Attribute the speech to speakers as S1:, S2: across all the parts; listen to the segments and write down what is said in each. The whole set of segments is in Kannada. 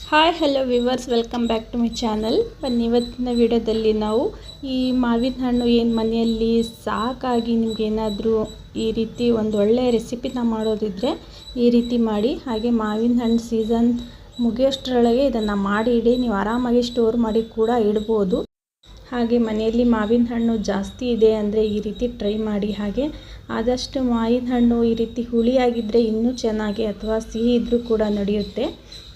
S1: Hi hello viewers, welcome back to my channel. ಇವತ್ತಿನ ವಿಡಿಯೋದಲ್ಲಿ ನಾವು ಈ ಮಾವಿನ ಹಣ್ಣು ಏನು ಮನೆಯಲ್ಲಿ ಸಾಕಾಗಿ ನಿಮಗೇನಾದರೂ ಈ ರೀತಿ ಒಂದು ಒಳ್ಳೆಯ ರೆಸಿಪಿನ ಮಾಡೋದಿದ್ರೆ ಈ ರೀತಿ ಮಾಡಿ. ಹಾಗೆ ಮಾವಿನ ಹಣ್ಣು ಸೀಸನ್ ಮುಗಿಯೋಷ್ಟರೊಳಗೆ ಇದನ್ನು ಮಾಡಿ ಇಡಿ. ನೀವು ಆರಾಮಾಗಿ ಸ್ಟೋರ್ ಮಾಡಿ ಕೂಡ ಇಡ್ಬೋದು. ಹಾಗೆ ಮನೆಯಲ್ಲಿ ಮಾವಿನ ಹಣ್ಣು ಜಾಸ್ತಿ ಇದೆ ಅಂದರೆ ಈ ರೀತಿ ಟ್ರೈ ಮಾಡಿ. ಹಾಗೆ ಆದಷ್ಟು ಮಾವಿನ ಹಣ್ಣು ಈ ರೀತಿ ಹುಳಿಯಾಗಿದ್ದರೆ ಇನ್ನೂ ಚೆನ್ನಾಗಿ, ಅಥವಾ ಸಿಹಿ ಇದ್ದರೂ ಕೂಡ ನಡೆಯುತ್ತೆ.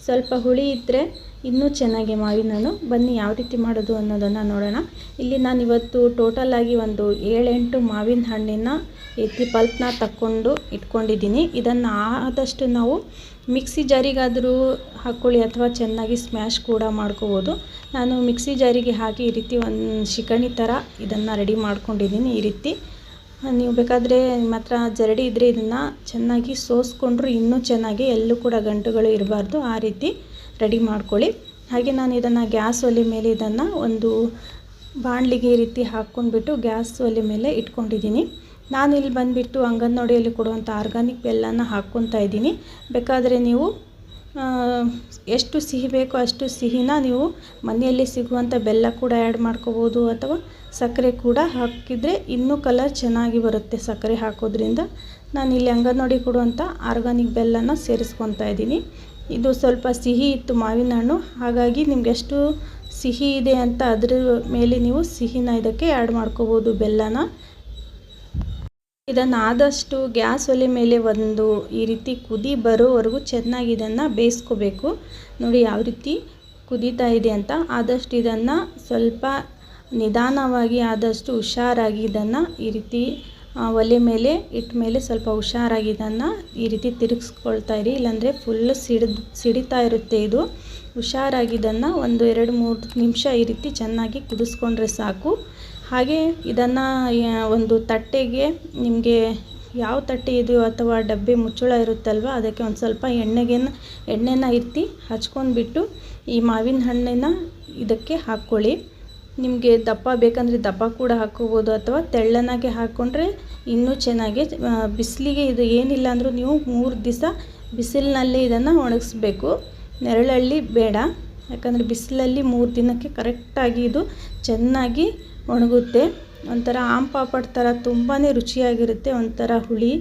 S1: ಸ್ವಲ್ಪ ಹುಳಿ ಇದ್ದರೆ ಇನ್ನೂ ಚೆನ್ನಾಗಿ ಮಾವಿನ ಹಣ್ಣು. ಬನ್ನಿ ಯಾವ ರೀತಿ ಮಾಡೋದು ಅನ್ನೋದನ್ನು ನೋಡೋಣ. ಇಲ್ಲಿ ನಾನು ಇವತ್ತು ಟೋಟಲಾಗಿ ಒಂದು 7-8 ಮಾವಿನ ಹಣ್ಣಿನ ಎತ್ತಿ ಪಲ್ಪ್ನ ತಕ್ಕೊಂಡು ಇಟ್ಕೊಂಡಿದ್ದೀನಿ. ಇದನ್ನು ಆದಷ್ಟು ನಾವು ಮಿಕ್ಸಿ ಜಾರಿಗಾದರೂ ಹಾಕ್ಕೊಳ್ಳಿ ಅಥವಾ ಚೆನ್ನಾಗಿ ಸ್ಮ್ಯಾಶ್ ಕೂಡ ಮಾಡ್ಕೋಬೋದು. ನಾನು ಮಿಕ್ಸಿ ಜಾರಿಗೆ ಹಾಕಿ ಈ ರೀತಿ ಒಂದು ಶಿಕಣಿ ಥರ ಇದನ್ನು ರೆಡಿ ಮಾಡ್ಕೊಂಡಿದ್ದೀನಿ. ಈ ರೀತಿ ನೀವು ಬೇಕಾದರೆ ನಿಮ್ಮ ಹತ್ರ ಜರಡಿ ಇದ್ದರೆ ಇದನ್ನು ಚೆನ್ನಾಗಿ ಸೋಸ್ಕೊಂಡ್ರು ಇನ್ನೂ ಚೆನ್ನಾಗಿ, ಎಲ್ಲೂ ಕೂಡ ಗಂಟುಗಳು ಇರಬಾರ್ದು, ಆ ರೀತಿ ರೆಡಿ ಮಾಡ್ಕೊಳ್ಳಿ. ಹಾಗೆ ನಾನು ಇದನ್ನು ಗ್ಯಾಸ್ ಒಲೆ ಮೇಲೆ ಇದನ್ನು ಒಂದು ಬಾಣಲಿಗೆ ಈ ರೀತಿ ಹಾಕ್ಕೊಂಡ್ಬಿಟ್ಟು ಗ್ಯಾಸ್ ಒಲೆ ಮೇಲೆ ಇಟ್ಕೊಂಡಿದ್ದೀನಿ. ನಾನು ಇಲ್ಲಿ ಬಂದುಬಿಟ್ಟು ಅಂಗನವಾಡಿಯಲ್ಲಿ ಕೊಡುವಂಥ ಆರ್ಗಾನಿಕ್ ಬೆಲ್ಲನ ಹಾಕ್ಕೊತಾ ಇದ್ದೀನಿ. ಬೇಕಾದರೆ ನೀವು ಎಷ್ಟು ಸಿಹಿ ಬೇಕೋ ಅಷ್ಟು ಸಿಹಿನ ನೀವು ಮನೆಯಲ್ಲಿ ಸಿಗುವಂಥ ಬೆಲ್ಲ ಕೂಡ ಆ್ಯಡ್ ಮಾಡ್ಕೋಬೋದು, ಅಥವಾ ಸಕ್ಕರೆ ಕೂಡ ಹಾಕಿದರೆ ಇನ್ನೂ ಕಲರ್ ಚೆನ್ನಾಗಿ ಬರುತ್ತೆ ಸಕ್ಕರೆ ಹಾಕೋದ್ರಿಂದ. ನಾನಿಲ್ಲಿ ಅಂಗನವಾಡಿ ಕೊಡುವಂಥ ಆರ್ಗಾನಿಕ್ ಬೆಲ್ಲನ ಸೇರಿಸ್ಕೊತಾ ಇದ್ದೀನಿ. ಇದು ಸ್ವಲ್ಪ ಸಿಹಿ ಇತ್ತು ಮಾವಿನ ಹಣ್ಣು, ಹಾಗಾಗಿ ನಿಮ್ಗೆ ಎಷ್ಟು ಸಿಹಿ ಇದೆ ಅಂತ ಅದರ ಮೇಲೆ ನೀವು ಸಿಹಿನ ಇದಕ್ಕೆ ಆ್ಯಡ್ ಮಾಡ್ಕೋಬೋದು ಬೆಲ್ಲನ. ಇದನ್ನು ಆದಷ್ಟು ಗ್ಯಾಸ್ ಒಲೆ ಮೇಲೆ ಒಂದು ಈ ರೀತಿ ಕುದಿ ಬರೋವರೆಗೂ ಚೆನ್ನಾಗಿ ಇದನ್ನು ಬೇಯಿಸ್ಕೋಬೇಕು. ನೋಡಿ ಯಾವ ರೀತಿ ಕುದೀತಾ ಇದೆ ಅಂತ. ಆದಷ್ಟು ಇದನ್ನು ಸ್ವಲ್ಪ ನಿಧಾನವಾಗಿ, ಆದಷ್ಟು ಹುಷಾರಾಗಿ ಇದನ್ನು ಈ ರೀತಿ ಒಲೆ ಮೇಲೆ ಇಟ್ಟ ಮೇಲೆ ಸ್ವಲ್ಪ ಹುಷಾರಾಗಿ ಇದನ್ನು ಈ ರೀತಿ ತಿರುಗಿಸ್ಕೊಳ್ತಾ ಇರಿ, ಇಲ್ಲಾಂದರೆ ಫುಲ್ಲು ಸಿಡಿತಾ ಇರುತ್ತೆ. ಇದು ಹುಷಾರಾಗಿ ಇದನ್ನು ಒಂದು 2-3 ನಿಮಿಷ ಈ ರೀತಿ ಚೆನ್ನಾಗಿ ಕುದಿಸ್ಕೊಂಡ್ರೆ ಸಾಕು. ಹಾಗೆ ಇದನ್ನು ಒಂದು ತಟ್ಟೆಗೆ, ನಿಮಗೆ ಯಾವ ತಟ್ಟೆ ಇದೆಯೋ ಅಥವಾ ಡಬ್ಬೆ ಮುಚ್ಚಳ ಇರುತ್ತಲ್ವ, ಅದಕ್ಕೆ ಒಂದು ಸ್ವಲ್ಪ ಎಣ್ಣೆನ ಇರ್ತಿ ಹಚ್ಕೊಂಡ್ಬಿಟ್ಟು ಈ ಮಾವಿನ ಹಣ್ಣಿನ ಇದಕ್ಕೆ ಹಾಕ್ಕೊಳ್ಳಿ. ನಿಮಗೆ ದಪ್ಪ ಬೇಕಂದರೆ ದಪ್ಪ ಕೂಡ ಹಾಕ್ಕೋಬೋದು, ಅಥವಾ ತೆಳ್ಳನಾಗೆ ಹಾಕ್ಕೊಂಡ್ರೆ ಇನ್ನೂ ಚೆನ್ನಾಗಿ. ಬಿಸಿಲಿಗೆ ಇದು ಏನಿಲ್ಲ ಅಂದರೂ ನೀವು 3 ದಿವಸ ಬಿಸಿಲಿನಲ್ಲಿ ಇದನ್ನು ಒಣಗಿಸ್ಬೇಕು. ನೆರಳಲ್ಲಿ ಬೇಡ, ಯಾಕಂದರೆ ಬಿಸಿಲಲ್ಲಿ 3 ದಿನಕ್ಕೆ ಕರೆಕ್ಟಾಗಿ ಇದು ಚೆನ್ನಾಗಿ ಒಣಗುತ್ತೆ. ಒಂಥರ ಆಮ್ ಪಾಪಡ್ ಥರ ತುಂಬಾ ರುಚಿಯಾಗಿರುತ್ತೆ. ಒಂಥರ ಹುಳಿ,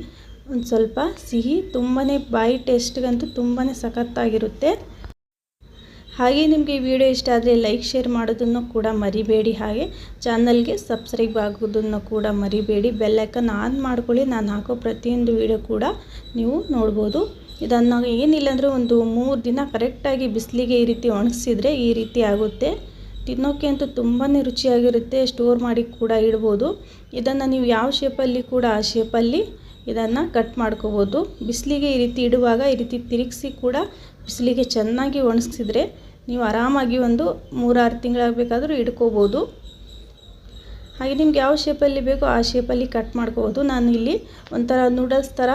S1: ಒಂದು ಸ್ವಲ್ಪ ಸಿಹಿ, ತುಂಬಾ ಬಾಯಿ ಟೇಸ್ಟ್ಗಂತೂ ತುಂಬಾ ಸಖತ್ತಾಗಿರುತ್ತೆ. ಹಾಗೆ ನಿಮಗೆ ಈ ವಿಡಿಯೋ ಇಷ್ಟ ಆದರೆ ಲೈಕ್ ಶೇರ್ ಮಾಡೋದನ್ನು ಕೂಡ ಮರಿಬೇಡಿ. ಹಾಗೆ ಚಾನಲ್ಗೆ ಸಬ್ಸ್ಕ್ರೈಬ್ ಆಗೋದನ್ನು ಕೂಡ ಮರಿಬೇಡಿ. ಬೆಲ್ ಐಕಾನ್ ಆನ್ ಮಾಡ್ಕೊಳ್ಳಿ. ನಾನು ಹಾಕೋ ಪ್ರತಿಯೊಂದು ವಿಡಿಯೋ ಕೂಡ ನೀವು ನೋಡ್ಬೋದು. ಇದನ್ನು ಏನಿಲ್ಲ ಅಂದರೂ ಒಂದು 3 ದಿನ ಕರೆಕ್ಟಾಗಿ ಬಿಸಿಲಿಗೆ ಈ ರೀತಿ ಒಣಗಿಸಿದ್ರೆ ಈ ರೀತಿ ಆಗುತ್ತೆ. ತಿನ್ನೋಕ್ಕೆ ಅಂತೂ ತುಂಬಾ ರುಚಿಯಾಗಿರುತ್ತೆ. ಸ್ಟೋರ್ ಮಾಡಿ ಕೂಡ ಇಡ್ಬೋದು. ಇದನ್ನು ನೀವು ಯಾವ ಶೇಪಲ್ಲಿ ಕೂಡ ಆ ಶೇಪಲ್ಲಿ ಇದನ್ನು ಕಟ್ ಮಾಡ್ಕೋಬೋದು. ಬಿಸಿಲಿಗೆ ಈ ರೀತಿ ಇಡುವಾಗ ಈ ರೀತಿ ತಿರುಗಿಸಿ ಕೂಡ ಬಿಸಿಲಿಗೆ ಚೆನ್ನಾಗಿ ಒಣಗಿಸಿದ್ರೆ ನೀವು ಆರಾಮಾಗಿ ಒಂದು 3-6 ತಿಂಗಳಾಗಬೇಕಾದ್ರೂ ಇಡ್ಕೋಬೋದು. ಹಾಗೆ ನಿಮ್ಗೆ ಯಾವ ಶೇಪಲ್ಲಿ ಬೇಕೋ ಆ ಶೇಪಲ್ಲಿ ಕಟ್ ಮಾಡ್ಕೋಬೋದು. ನಾನು ಇಲ್ಲಿ ಒಂಥರ ನೂಡಲ್ಸ್ ಥರ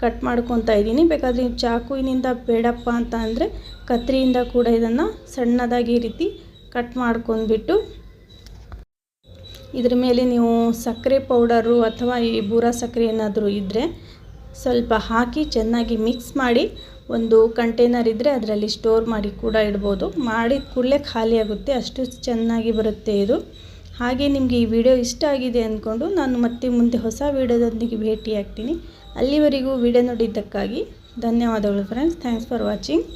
S1: ಕಟ್ ಮಾಡ್ಕೊತಾ ಇದ್ದೀನಿ. ಬೇಕಾದರೆ ನೀವು ಚಾಕುವಿನಿಂದ ಬೇಡಪ್ಪ ಅಂತ ಅಂದರೆ ಕತ್ತರಿಯಿಂದ ಕೂಡ ಇದನ್ನು ಸಣ್ಣದಾಗಿ ಈ ರೀತಿ ಕಟ್ ಮಾಡ್ಕೊಂಡ್ಬಿಟ್ಟು ಇದ್ರ ಮೇಲೆ ನೀವು ಸಕ್ಕರೆ ಪೌಡರು ಅಥವಾ ಈ ಬೂರ ಸಕ್ಕರೆ ಏನಾದರೂ ಇದ್ದರೆ ಸ್ವಲ್ಪ ಹಾಕಿ ಚೆನ್ನಾಗಿ ಮಿಕ್ಸ್ ಮಾಡಿ ಒಂದು ಕಂಟೈನರ್ ಇದ್ದರೆ ಅದರಲ್ಲಿ ಸ್ಟೋರ್ ಮಾಡಿ ಕೂಡ ಇಡ್ಬೋದು. ಮಾಡಿದ ಕೂಡಲೇ ಖಾಲಿ ಆಗುತ್ತೆ, ಅಷ್ಟು ಚೆನ್ನಾಗಿ ಬರುತ್ತೆ ಇದು. ಹಾಗೆ ನಿಮಗೆ ಈ ವಿಡಿಯೋ ಇಷ್ಟ ಆಗಿದೆ ಅಂದ್ಕೊಂಡು ನಾನು ಮತ್ತೆ ಮುಂದೆ ಹೊಸ ವಿಡಿಯೋದೊಂದಿಗೆ ಭೇಟಿ ಆಗ್ತೀನಿ. ಅಲ್ಲಿವರೆಗೂ ವಿಡಿಯೋ ನೋಡಿದ್ದಕ್ಕಾಗಿ ಧನ್ಯವಾದಗಳು ಫ್ರೆಂಡ್ಸ್. Thanks for watching.